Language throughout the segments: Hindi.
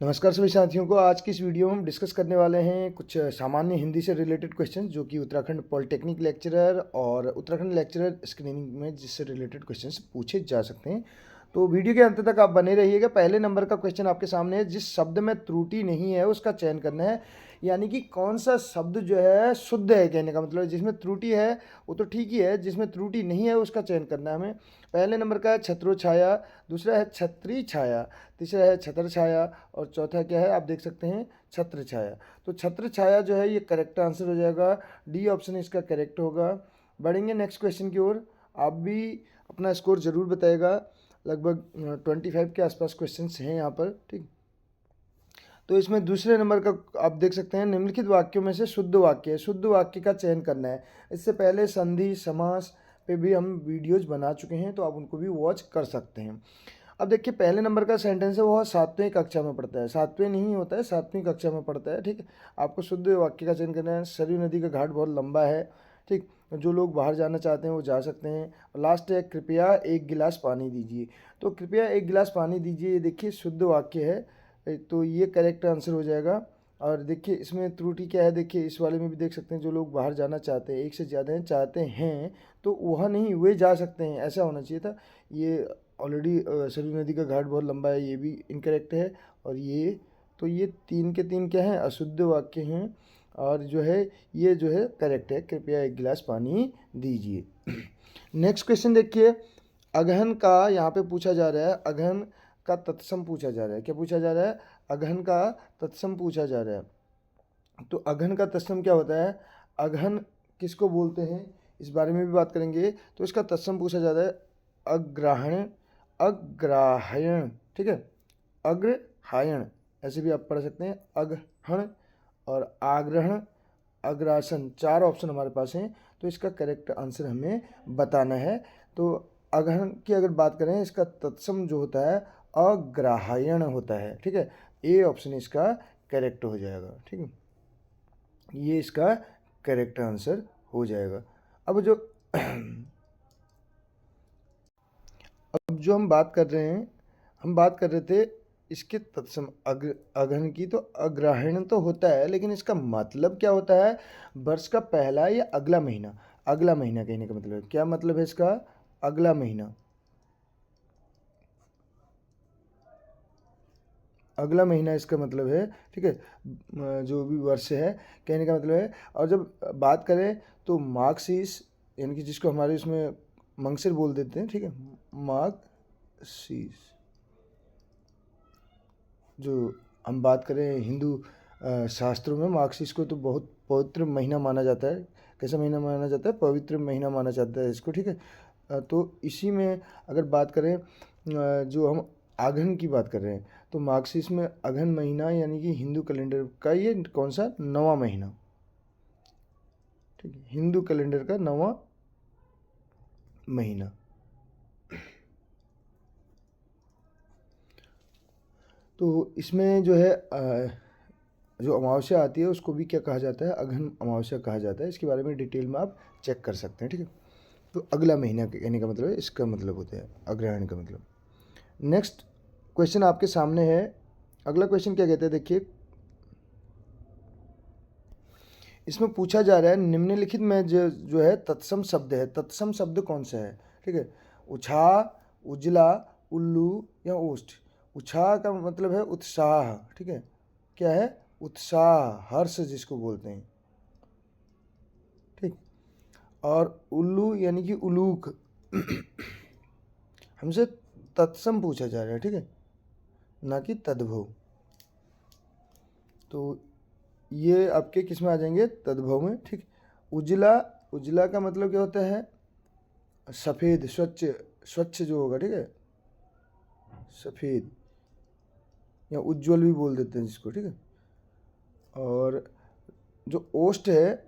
नमस्कार सभी साथियों को। आज की इस वीडियो में हम डिस्कस करने वाले हैं कुछ सामान्य हिंदी से रिलेटेड क्वेश्चन जो कि उत्तराखंड पॉलिटेक्निक लेक्चरर और उत्तराखंड लेक्चरर स्क्रीनिंग में जिससे रिलेटेड क्वेश्चन पूछे जा सकते हैं। तो वीडियो के अंत तक आप बने रहिएगा। पहले नंबर का क्वेश्चन आपके सामने है, जिस शब्द में त्रुटि नहीं है उसका चयन करना है। यानी कि कौन सा शब्द जो है शुद्ध है, कहने का मतलब जिसमें त्रुटि है वो तो ठीक ही है, जिसमें त्रुटि नहीं है उसका चयन करना है हमें। पहले नंबर का है छत्रो छाया, दूसरा है छत्री छाया, तीसरा है छत्र छाया और चौथा क्या है आप देख सकते हैं छत्र छाया। तो छत्र छाया जो है ये करेक्ट आंसर हो जाएगा, डी ऑप्शन इसका करेक्ट होगा। बढ़ेंगे नेक्स्ट क्वेश्चन की ओर। आप भी अपना स्कोर ज़रूर बताएगा। लगभग 25 के आसपास क्वेश्चंस हैं यहाँ पर, ठीक। तो इसमें दूसरे नंबर का आप देख सकते हैं, निम्नलिखित वाक्यों में से शुद्ध वाक्य है, शुद्ध वाक्य का चयन करना है। इससे पहले संधि समास पे भी हम वीडियोज बना चुके हैं, तो आप उनको भी वॉच कर सकते हैं। अब देखिए पहले नंबर का सेंटेंस है वो 7वीं कक्षा में पढ़ता है, 7वीं नहीं होता है 7वीं कक्षा में पढ़ता है, ठीक है। आपको शुद्ध वाक्य का चयन करना है। सरयू नदी का घाट बहुत लंबा है, ठीक। जो लोग बाहर जाना चाहते हैं वो जा सकते हैं। लास्ट है कृपया एक गिलास पानी दीजिए। तो कृपया एक गिलास पानी दीजिए, ये देखिए शुद्ध वाक्य है, तो ये करेक्ट आंसर हो जाएगा। और देखिए इसमें त्रुटि क्या है, देखिए इस वाले में भी देख सकते हैं, जो लोग बाहर जाना चाहते हैं, एक से ज़्यादा हैं चाहते हैं, तो वह नहीं वे जा सकते हैं, ऐसा होना चाहिए था। ये ऑलरेडी सरयू नदी का घाट बहुत लंबा है, ये भी इनकरेक्ट है। और ये तो ये 3 के 3 क्या हैं, अशुद्ध वाक्य हैं। और जो है ये जो है करेक्ट है, कृपया एक गिलास पानी दीजिए। नेक्स्ट क्वेश्चन देखिए, अगहन का यहाँ पे पूछा जा रहा है, अगहन का तत्सम पूछा जा रहा है। क्या पूछा जा रहा है? अगहन का तत्सम पूछा जा रहा है। तो अगहन का तत्सम क्या होता है, अगहन किसको बोलते हैं, इस बारे में भी बात करेंगे। तो इसका तत्सम पूछा जा रहा है, अग्राहण, अग्राहयण, ठीक है, अग्रहायण, ऐसे भी आप पढ़ सकते हैं। अगहण और आग्रहण, अग्रासन, 4 ऑप्शन हमारे पास हैं। तो इसका करेक्ट आंसर हमें बताना है। तो अगहन की अगर बात करें, इसका तत्सम जो होता है अग्राहयण होता है, ठीक है। ए ऑप्शन इसका करेक्ट हो जाएगा, ठीक है, ये इसका करेक्ट आंसर हो जाएगा। अब जो अब जो हम बात कर रहे हैं, हम बात कर रहे थे इसके तत्सम अगहन की। तो अग्रहण तो होता है, लेकिन इसका मतलब क्या होता है, वर्ष का पहला या अगला महीना। अगला महीना कहने का मतलब है, क्या मतलब है इसका, अगला महीना, अगला महीना इसका मतलब है, ठीक है। जो भी वर्ष है कहने का मतलब है। और जब बात करें तो मार्क्सिस, यानी कि जिसको हमारे उसमें मंगसिर बोल देते हैं, ठीक है, मार्क्सिस, जो हम बात करें हिंदू शास्त्रों में, मार्क्सिस को तो बहुत पवित्र महीना माना जाता है। कैसा महीना माना जाता है, पवित्र महीना माना जाता है इसको, ठीक है। तो इसी में अगर बात करें, जो हम अगहन की बात कर रहे हैं, तो मार्क्सिस में अगहन महीना यानी कि हिंदू कैलेंडर का ये कौन सा 9वां महीना, ठीक है, हिंदू कैलेंडर का 9वां महीना। तो इसमें जो है जो अमावस्या आती है उसको भी क्या कहा जाता है, अगहन अमावस्या कहा जाता है। इसके बारे में डिटेल में आप चेक कर सकते हैं, ठीक है। तो अगला महीना कहने का मतलब है, इसका मतलब होता है अग्रहण का मतलब। नेक्स्ट क्वेश्चन आपके सामने है। अगला क्वेश्चन क्या कहते हैं, देखिए इसमें पूछा जा रहा है, निम्नलिखित में जो है तत्सम शब्द है, तत्सम शब्द कौन सा है, ठीक है। उछा, उजला, उल्लू या ओष्ठ। उछा का मतलब है उत्साह, ठीक है, क्या है, उत्साह, हर्ष जिसको बोलते हैं, ठीक। और उल्लू यानी कि उलूक। हमसे तत्सम पूछा जा रहा है, ठीक है, ना कि तद्भव। तो ये आपके किस में आ जाएंगे, तद्भव में, ठीक। उजला, उजला का मतलब क्या होता है, सफ़ेद, स्वच्छ, स्वच्छ जो होगा, ठीक है, सफ़ेद या उज्ज्वल भी बोल देते हैं जिसको, ठीक है। और जो ओष्ठ है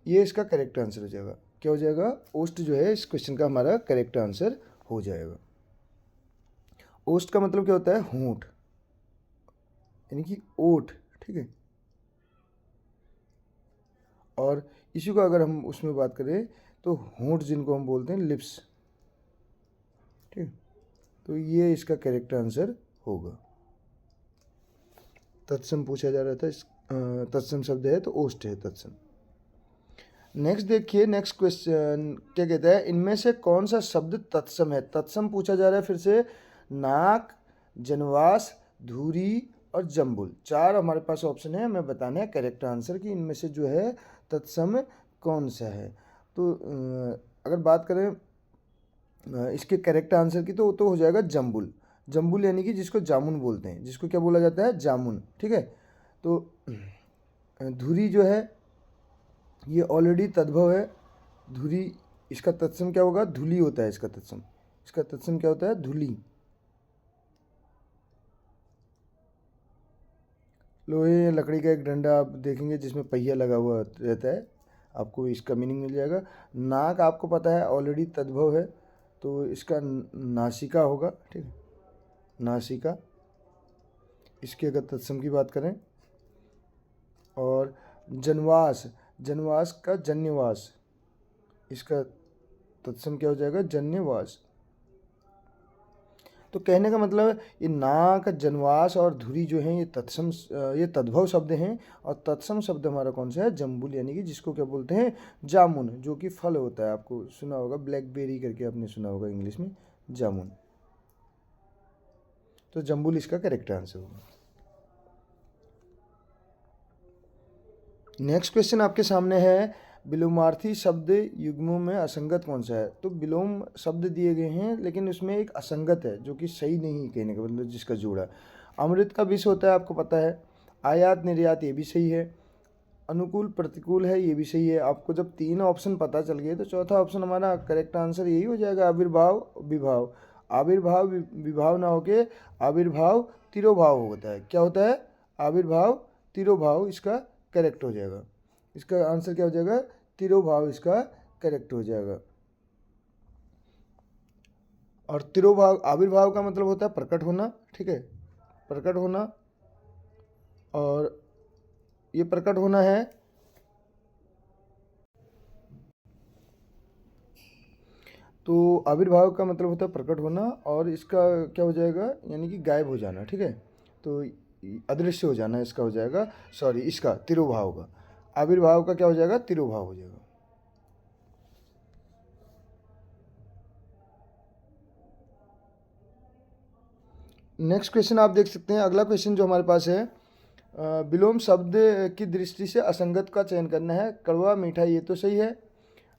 ये इसका करेक्ट आंसर हो जाएगा। क्या हो जाएगा, ओष्ठ जो है इस क्वेश्चन का हमारा करेक्ट आंसर हो जाएगा। ओष्ठ का मतलब क्या होता है, होंठ, यानी कि ओठ, ठीक है। और इसी को अगर हम उसमें बात करें तो होंठ जिनको हम बोलते हैं लिप्स, ठीक। तो ये इसका करेक्ट आंसर होगा। तत्सम पूछा जा रहा था, इस तत्सम शब्द है तो ओष्ठ है तत्सम। नेक्स्ट देखिए, नेक्स्ट क्वेश्चन क्या कहता है, इनमें से कौन सा शब्द तत्सम है। तत्सम पूछा जा रहा है फिर से। नाक, जनवास, धुरी और जम्बुल, चार हमारे पास ऑप्शन है, हमें बताना है करेक्ट आंसर कि इनमें से जो है तत्सम कौन सा है। तो अगर बात करें इसके करेक्ट आंसर की तो हो जाएगा जम्बुल। जम्बुल यानी कि जिसको जामुन बोलते हैं, जिसको क्या बोला जाता है, जामुन, ठीक है। तो धुरी जो है ये ऑलरेडी तद्भव है, धुरी, इसका तत्सम क्या होगा, धुली होता है इसका तत्सम। इसका तत्सम क्या होता है, धुली। लोहे या लकड़ी का एक डंडा आप देखेंगे जिसमें पहिया लगा हुआ रहता है, आपको इसका मीनिंग मिल जाएगा। नाक आपको पता है ऑलरेडी तद्भव है, तो इसका नासिका होगा, ठीक है, नासिका। इसके अगर तत्सम की बात करें, और जनवास, जनवास का जन्यवास, इसका तत्सम क्या हो जाएगा, जन्यवास। तो कहने का मतलब ये नाक, जनवास और धुरी जो हैं ये तत्सम, ये तद्भव शब्द हैं, और तत्सम शब्द हमारा कौन सा है, जम्बुल, यानी कि जिसको क्या बोलते हैं, जामुन, जो कि फल होता है। आपको सुना होगा ब्लैकबेरी करके, आपने सुना होगा इंग्लिश में, जामुन। तो जम्बुल इसका करेक्ट आंसर होगा। नेक्स्ट क्वेश्चन आपके सामने है, विलोमार्थी शब्द युग्मों में असंगत कौन सा है। तो विलोम शब्द दिए गए हैं लेकिन उसमें एक असंगत है जो कि सही नहीं है, कहने का मतलब जिसका जोड़ा। अमृत का विष होता है, आपको पता है। आयात निर्यात, ये भी सही है। अनुकूल प्रतिकूल है, ये भी सही है। आपको जब तीन ऑप्शन पता चल गए तो चौथा ऑप्शन हमारा करेक्ट आंसर यही हो जाएगा, आविर्भाव विभाव। आविर्भाव विभाव ना होके आविर्भाव तिरोभाव होता है। क्या होता है, आविर्भाव तिरोभाव, इसका करेक्ट हो जाएगा। इसका आंसर क्या हो जाएगा, तिरोभाव, इसका करेक्ट हो जाएगा। और तिरोभाव, आविर्भाव का मतलब होता है प्रकट होना, ठीक है, प्रकट होना, और ये प्रकट होना है। तो आविर्भाव का मतलब होता है प्रकट होना, और इसका क्या हो जाएगा, यानी कि गायब हो जाना, ठीक है, तो अदृश्य हो जाना, इसका हो जाएगा, सॉरी, इसका तिरोभाव का, आविर्भाव का क्या हो जाएगा, तिरोभाव हो जाएगा। नेक्स्ट क्वेश्चन आप देख सकते हैं, अगला क्वेश्चन जो हमारे पास है, विलोम शब्द की दृष्टि से असंगत का चयन करना है। कड़वा मीठा, ये तो सही है।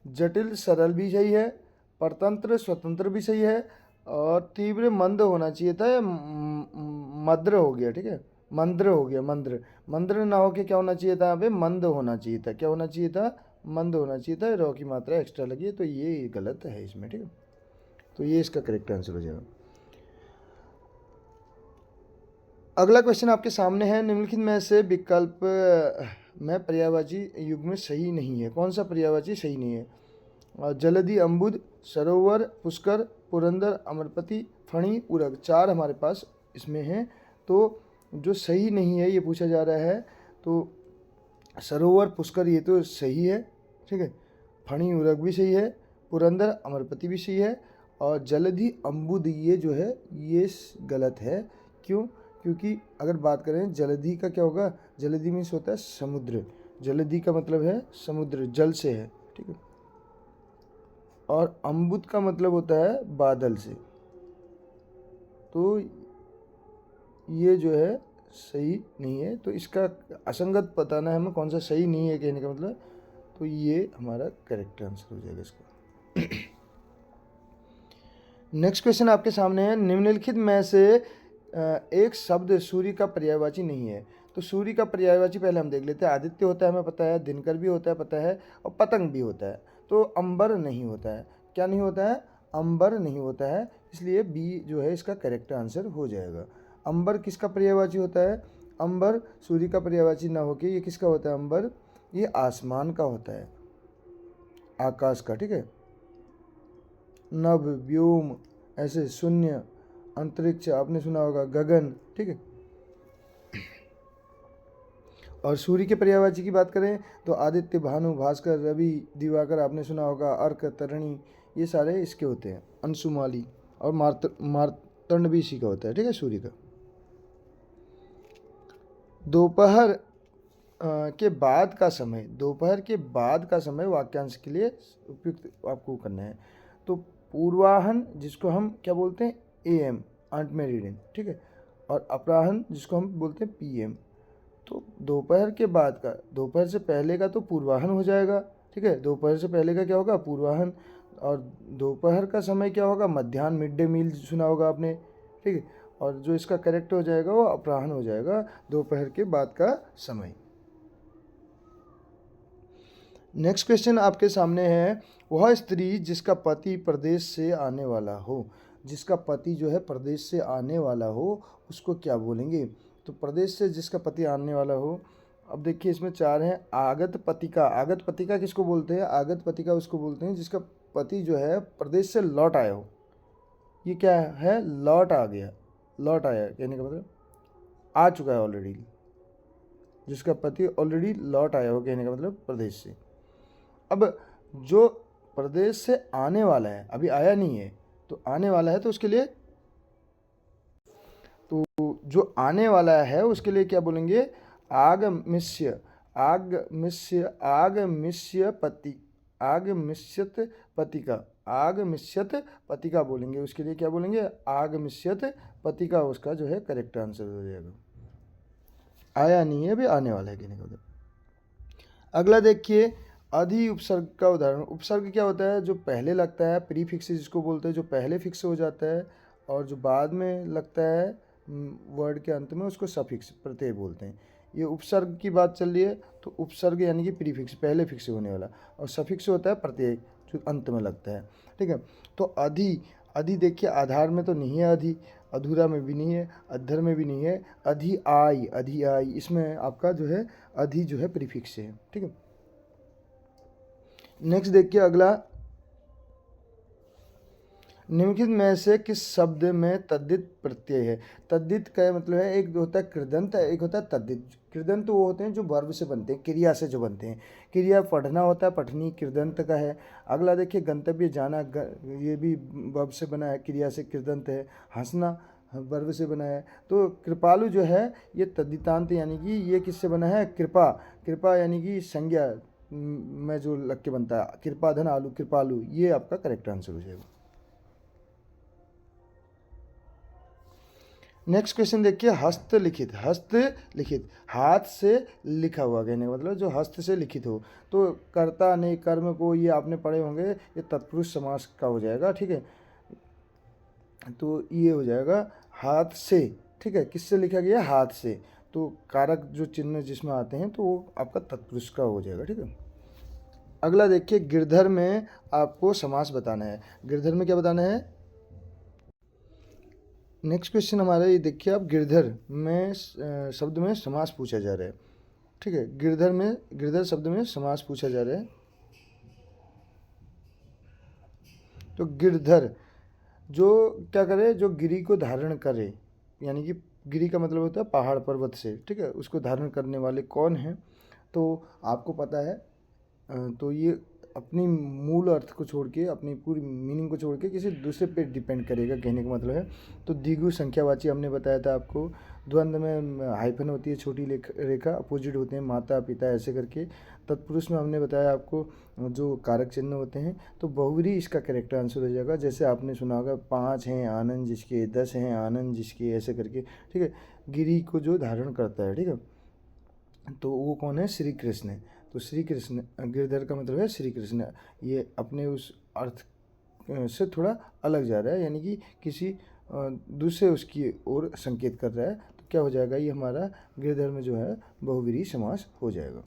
जटिल सरल भी सही है। परतंत्र स्वतंत्र भी सही है। और तीव्र मंद होना चाहिए था, या मद्र हो गया, ठीक है, मंद्र हो गया, मंद्र, मंद्र ना होके क्या होना चाहिए था, यहाँ पे मंद होना चाहिए था। क्या होना चाहिए था, मंद होना चाहिए था। रॉ की मात्रा एक्स्ट्रा लगी है, तो ये गलत है इसमें, ठीक है, तो ये इसका करेक्ट आंसर हो जाएगा। अगला क्वेश्चन आपके सामने है, निम्नलिखित में से विकल्प में पर्यायवाची युग्म सही नहीं है। कौन सा पर्यायवाची सही नहीं है। जलधि, अम्बुद, सरोवर, पुष्कर, पुरंदर, अमरपति, फणी, उरग, चार हमारे पास इसमें हैं। तो जो सही नहीं है ये पूछा जा रहा है, तो सरोवर, पुष्कर ये तो सही है, ठीक है, फणी, उरग भी सही है, पुरंदर, अमरपति भी सही है, और जलधि, अम्बुद ये जो है ये गलत है। क्यों, क्योंकि अगर बात करें जलधि का क्या होगा, जलधि मीन्स होता है समुद्र, जलधि का मतलब है समुद्र, जल से है, ठीक है, और अम्बुद का मतलब होता है बादल से। तो ये जो है सही नहीं है, तो इसका असंगत बताना है हमें कौन सा सही नहीं है, कहने का मतलब, तो ये हमारा करेक्ट आंसर हो जाएगा इसका। नेक्स्ट क्वेश्चन आपके सामने है, निम्नलिखित में से एक शब्द सूर्य का पर्यायवाची नहीं है। तो सूर्य का पर्यायवाची पहले हम देख लेते हैं। आदित्य होता है, हमें पता है, दिनकर भी होता है, पता है, और पतंग भी होता है। तो अंबर नहीं होता है। क्या नहीं होता है, अंबर नहीं होता है, इसलिए बी जो है इसका करेक्ट आंसर हो जाएगा। अंबर किसका पर्यायवाची होता है, अंबर सूर्य का पर्यायवाची ना होकर ये किसका होता है, अंबर ये आसमान का होता है, आकाश का, ठीक है, नभ, व्योम, ऐसे शून्य, अंतरिक्ष, आपने सुना होगा गगन, ठीक है। और सूर्य के पर्यायवाची की बात करें तो आदित्य, भानु, भास्कर, रवि, दिवाकर, आपने सुना होगा अर्क, तरणि, ये सारे इसके होते हैं, अंशुमाली, और मार्तंड भी इसी का होता है, ठीक है, सूर्य का। दोपहर के बाद का समय, दोपहर के बाद का समय वाक्यांश के लिए उपयुक्त आपको करना है। तो पूर्वाहन जिसको हम क्या बोलते हैं AM, आंट में रीडिंग, ठीक है, और अपराहन जिसको हम बोलते हैं PM। तो दोपहर के बाद का, दोपहर से पहले का तो पूर्वाहन हो जाएगा, ठीक है, दोपहर से पहले का क्या होगा पूर्वाहन, और दोपहर का समय क्या होगा मध्याह्न, मिड डे मील सुना होगा आपने, ठीक है, और जो इसका करेक्ट हो जाएगा वो अपराहन हो जाएगा, दोपहर के बाद का समय। नेक्स्ट क्वेश्चन आपके सामने है, वह स्त्री जिसका पति प्रदेश से आने वाला हो, जिसका पति जो है प्रदेश से आने वाला हो उसको क्या बोलेंगे। तो प्रदेश से जिसका पति आने वाला हो, अब देखिए इसमें चार हैं। आगत पतिका, आगत पतिका किसको बोलते हैं, आगत पतिका उसको बोलते हैं जिसका पति जो है प्रदेश से लौट आया हो। ये क्या है, लौट आ गया, लौट आया कहने का मतलब आ चुका है ऑलरेडी, जिसका पति ऑलरेडी लौट आया हो कहने का मतलब प्रदेश से। अब जो प्रदेश से आने वाला है, अभी आया नहीं है तो आने वाला है, तो उसके लिए, तो जो आने वाला है उसके लिए क्या बोलेंगे, आगमिष्य, आगमिष्य, आगमिष्य पति, आगमिष्यत पतिका, आगमिष्यत पतिका बोलेंगे, उसके लिए क्या बोलेंगे आगमिष्यत पतिका, उसका जो है करेक्ट आंसर हो जाएगा। आया नहीं है, अभी आने वाला है कहने का मतलब। अगला देखिए, अधि उपसर्ग का उदाहरण। उपसर्ग क्या होता है, जो पहले लगता है, प्रीफिक्स जिसको बोलते हैं, जो पहले फिक्स हो जाता है, और जो बाद में लगता है वर्ड के अंत में उसको सफिक्स, प्रत्यय बोलते हैं। ये उपसर्ग की बात चल रही है, तो उपसर्ग यानी कि प्रीफिक्स, पहले फिक्स होने वाला, और सफिक्स होता है प्रत्यय जो अंत में लगता है, ठीक है। तो अधि, अधि देखिए आधार में तो नहीं है अधि, अधूरा में भी नहीं है, अद्धर में भी नहीं है, अधि आई, अधि आई, इसमें आपका जो है अधि जो है प्रीफिक्स है, ठीक है। नेक्स्ट देखिए अगला, निम्नलिखित में से किस शब्द में तद्धित प्रत्यय है। तद्धित का मतलब है, एक होता है कृदंत, एक होता है तद्धित। कृदंत वो होते हैं जो वर्ब से बनते हैं, क्रिया से जो बनते हैं, क्रिया पढ़ना होता है, पठनी कृदंत का है। अगला देखिए गंतव्य जाना, ये भी वर्ब से बना है, क्रिया से कृदंत है। हंसना वर्ब से बना है। तो कृपालु जो है ये तद्धितांत, यानी कि ये किससे बना है, कृपा, कृपा यानी कि संज्ञा में जो लग के बनता है, कृपाधन आलू, कृपालु, ये आपका करेक्ट आंसर हो जाएगा। नेक्स्ट क्वेश्चन देखिए, हस्तलिखित, हस्तलिखित, हाथ से लिखा हुआ कहने का मतलब जो हस्त से लिखित हो। तो कर्ता ने कर्म को, ये आपने पढ़े होंगे, ये तत्पुरुष समास का हो जाएगा, ठीक है। तो ये हो जाएगा हाथ से, ठीक है, किससे लिखा गया, हाथ से। तो कारक जो चिन्ह जिसमें आते हैं तो वो आपका तत्पुरुष का हो जाएगा, ठीक है। अगला देखिए, गिरधर में आपको समास बताना है। गिरधर में क्या बताना है, नेक्स्ट क्वेश्चन हमारा ये देखिए, आप गिरधर में शब्द में समास पूछा जा रहा है, ठीक है। गिरधर में, गिरधर शब्द में समास पूछा जा रहा है। तो गिरधर जो क्या करे, जो गिरी को धारण करे, यानी कि गिरी का मतलब होता है पहाड़ पर्वत से, ठीक है, उसको धारण करने वाले कौन हैं, तो आपको पता है। तो ये अपनी मूल अर्थ को छोड़ के, अपनी पूरी मीनिंग को छोड़ के किसी दूसरे पे डिपेंड करेगा कहने का मतलब है। तो द्विगु संख्यावाची हमने बताया था आपको। द्वंद्व में हाइफन होती है, छोटी रेखा, अपोजिट होते हैं माता पिता ऐसे करके। तत्पुरुष में हमने बताया आपको जो कारक चिन्ह होते हैं। तो बहुव्रीहि इसका करेक्ट आंसर हो जाएगा। जैसे आपने सुना होगा, 5 हैं आनंद जिसके, 10 हैं आनंद जिसके, ऐसे करके, ठीक है। गिरी को जो धारण करता है, ठीक है, तो वो कौन है, श्री कृष्ण है। तो श्री कृष्ण, गिरधर का मतलब है श्री कृष्ण। ये अपने उस अर्थ से थोड़ा अलग जा रहा है, यानी कि किसी दूसरे उसकी ओर संकेत कर रहा है। तो क्या हो जाएगा, ये हमारा गिरधर में जो है बहुव्रीहि समास हो जाएगा।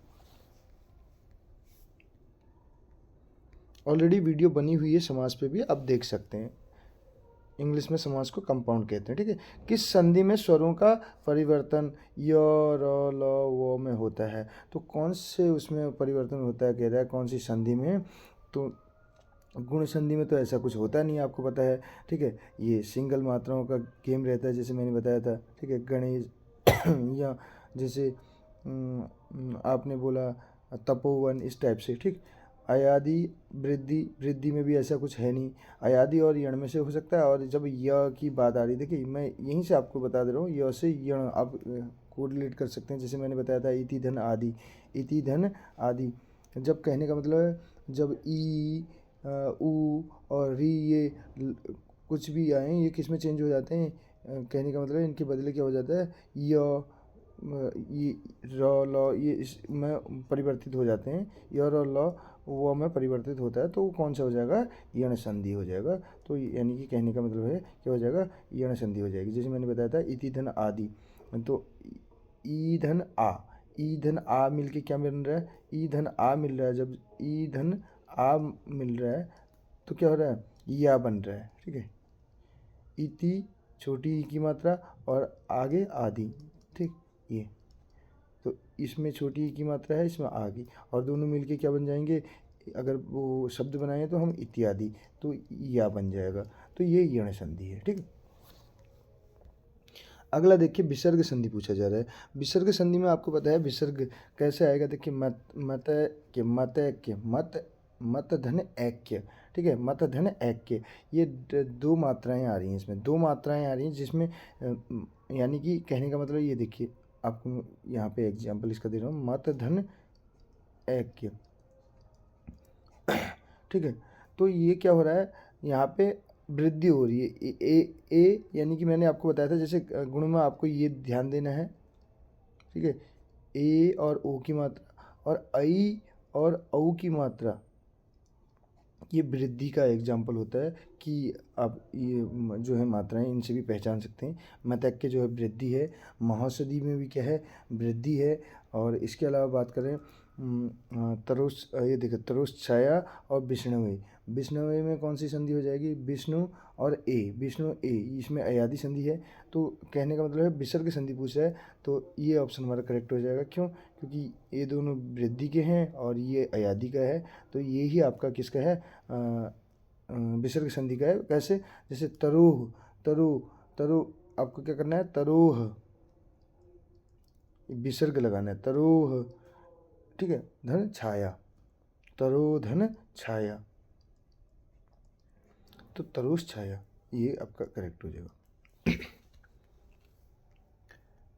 ऑलरेडी वीडियो बनी हुई है समास पे भी, आप देख सकते हैं। इंग्लिश में समास को कंपाउंड कहते हैं, ठीक है। किस संधि में स्वरों का परिवर्तन य, र, ल, व में होता है। तो कौन से उसमें परिवर्तन होता है, कह रहा है कौन सी संधि में। तो गुण संधि में तो ऐसा कुछ होता नहीं, आपको पता है, ठीक है। ये सिंगल मात्राओं का गेम रहता है, जैसे मैंने बताया था, ठीक है। गणेश या जैसे आपने बोला तपोवन, इस टाइप से, ठीक। अयादि, वृद्धि, वृद्धि में भी ऐसा कुछ है नहीं। अयादि और यण में से हो सकता है। और जब य की बात आ रही, देखिए मैं यहीं से आपको बता दे रहा हूँ, य से यण, आप कोरिलेट कर सकते हैं। जैसे मैंने बताया था इति धन आदि, इति धन आदि। जब कहने का मतलब है जब ई ऊ और री ये कुछ भी आए ये किस में चेंज हो जाते हैं, कहने का मतलब है इनके बदले क्या हो जाता है य ये र ल ये इसमें परिवर्तित हो जाते हैं, य और ल वो में परिवर्तित होता है, तो वो कौन सा हो जाएगा यण संधि हो जाएगा। तो यानी कि कहने का मतलब है क्या हो जाएगा यण संधि हो जाएगी। जैसे मैंने बताया था इति धन आदि, तो ई धन आ, ई धन आ मिल के क्या मिल रहा है ई धन आ मिल रहा है। जब ई धन आ मिल रहा है तो क्या हो रहा है या बन रहा है, ठीक है। इति छोटी ई की मात्रा और आगे आदि, ठीक। ये तो इसमें छोटी ई की मात्रा है, इसमें आ गई और दोनों मिलके क्या बन जाएंगे, अगर वो शब्द बनाए तो हम इत्यादि, तो या बन जाएगा। तो ये यण संधि है, ठीक है। अगला देखिए विसर्ग संधि पूछा जा रहा है। विसर्ग संधि में आपको पता है विसर्ग कैसे आएगा। देखिए मत के मत धन ऐक्य, ठीक है। मत धन ऐक्य, ये दो मात्राएं आ रही हैं, इसमें दो मात्राएं आ रही हैं जिसमें यानी कि कहने का मतलब ये देखिए आपको यहाँ पे एग्जाम्पल इसका दे रहा हूँ, मत धन ऐक्य, ठीक है। तो ये क्या हो रहा है यहाँ पे वृद्धि हो रही है ए यानी कि मैंने आपको बताया था जैसे गुण में आपको ये ध्यान देना है, ठीक है। ए और ओ की मात्रा और आई और औ की मात्रा ये वृद्धि का एग्जाम्पल होता है कि आप ये जो है मात्राएं इनसे भी पहचान सकते हैं। मतक के जो है वृद्धि है, महौषधि में भी क्या है वृद्धि है। और इसके अलावा बात करें तरोस, ये देखो तरोस छाया और विष्णुवे, विष्णुवे में कौन सी संधि हो जाएगी विष्णु और ए, विष्णु ए, इसमें अयादि संधि है। तो कहने का मतलब है विसर्ग संधि पूछ रहा है, तो ये ऑप्शन हमारा करेक्ट हो जाएगा। क्यों, क्योंकि ये दोनों वृद्धि के हैं और ये अयादि का है, तो ये ही आपका किसका है विसर्ग संधि का है। कैसे, जैसे तरोह, तरो आपको क्या करना है तरोह विसर्ग लगाना है तरोह, ठीक है। धन छाया, तरो धन छाया, तो तरोस छाया ये आपका करेक्ट हो जाएगा।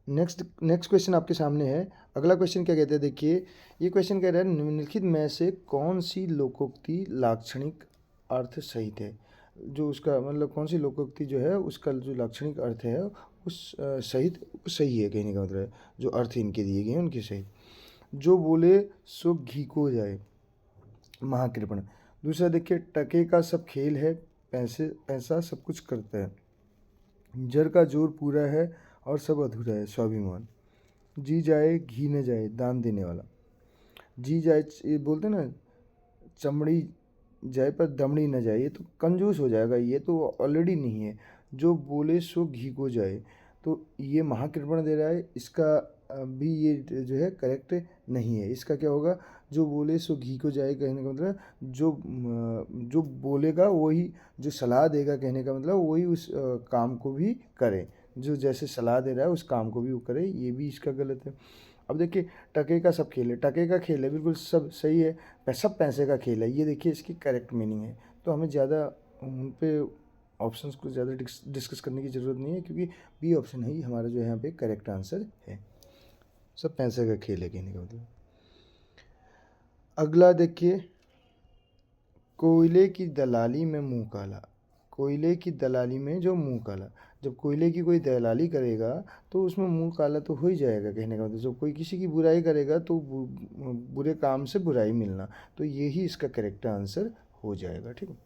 नेक्स्ट क्वेश्चन आपके सामने है। अगला क्वेश्चन क्या कहते हैं, देखिए ये क्वेश्चन कह रहा है निम्नलिखित में से कौन सी लोकोक्ति लाक्षणिक अर्थ सहित है। जो उसका मतलब कौन सी लोकोक्ति जो है उसका जो लाक्षणिक अर्थ है उस सहित सही है, कहने का मतलब है जो अर्थ इनके दिए गए हैं उनके सहित। जो बोले सो घी को जाए, महाकृपण। दूसरा देखिए टके का सब खेल है, पैसा सब कुछ करता है। जर का जोर पूरा है और सब अधूरा है, स्वाभिमान। जी जाए घी न जाए, दान देने वाला। जी जाए ये बोलते ना चमड़ी जाए पर दमड़ी न जाए, ये तो कंजूस हो जाएगा, ये तो ऑलरेडी नहीं है। जो बोले सो घी को जाए, तो ये महाकृपण दे रहा है, इसका भी ये जो है करेक्ट नहीं है। इसका क्या होगा, जो बोले सो घी को जाए, कहने का मतलब जो बोलेगा वही, जो सलाह देगा कहने का मतलब वही उस काम को भी करे, जो जैसे सलाह दे रहा है उस काम को भी वो करे, ये भी इसका गलत है। अब देखिए टके का सब खेल है, टके का खेल है बिल्कुल सब सही है, सब पैसे का खेल है, ये देखिए इसकी करेक्ट मीनिंग है। तो हमें ज़्यादा उन पे ऑप्शंस को ज़्यादा डिस्कस करने की ज़रूरत नहीं है, क्योंकि बी ऑप्शन ही हमारा जो है यहाँ पे करेक्ट आंसर है। सब पैसे का खेल है कहने का मतलब। अगला देखिए कोयले की दलाली में मुंह काला, कोयले की दलाली में जो मुंह काला, जब कोयले की कोई दलाली करेगा तो उसमें मुंह काला तो हो ही जाएगा, कहने का मतलब जब कोई किसी की बुराई करेगा तो बुरे काम से बुराई मिलना, तो यही इसका करेक्ट आंसर हो जाएगा, ठीक है।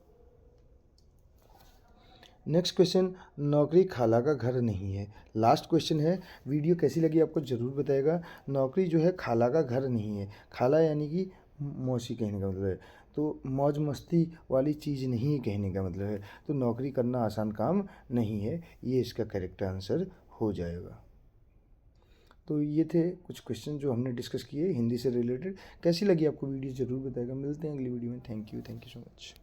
नेक्स्ट क्वेश्चन, नौकरी खाला का घर नहीं है। लास्ट क्वेश्चन है। वीडियो कैसी लगी आपको ज़रूर बताएगा। नौकरी जो है खाला का घर नहीं है, खाला यानी कि मौसी कहने का मतलब है, तो मौज मस्ती वाली चीज़ नहीं कहने का मतलब है, तो नौकरी करना आसान काम नहीं है, ये इसका करेक्ट आंसर हो जाएगा। तो ये थे कुछ क्वेश्चन जो हमने डिस्कस किए हिंदी से रिलेटेड। कैसी लगी आपको वीडियो ज़रूर बताएगा। मिलते हैं अगली वीडियो में। Thank you so much.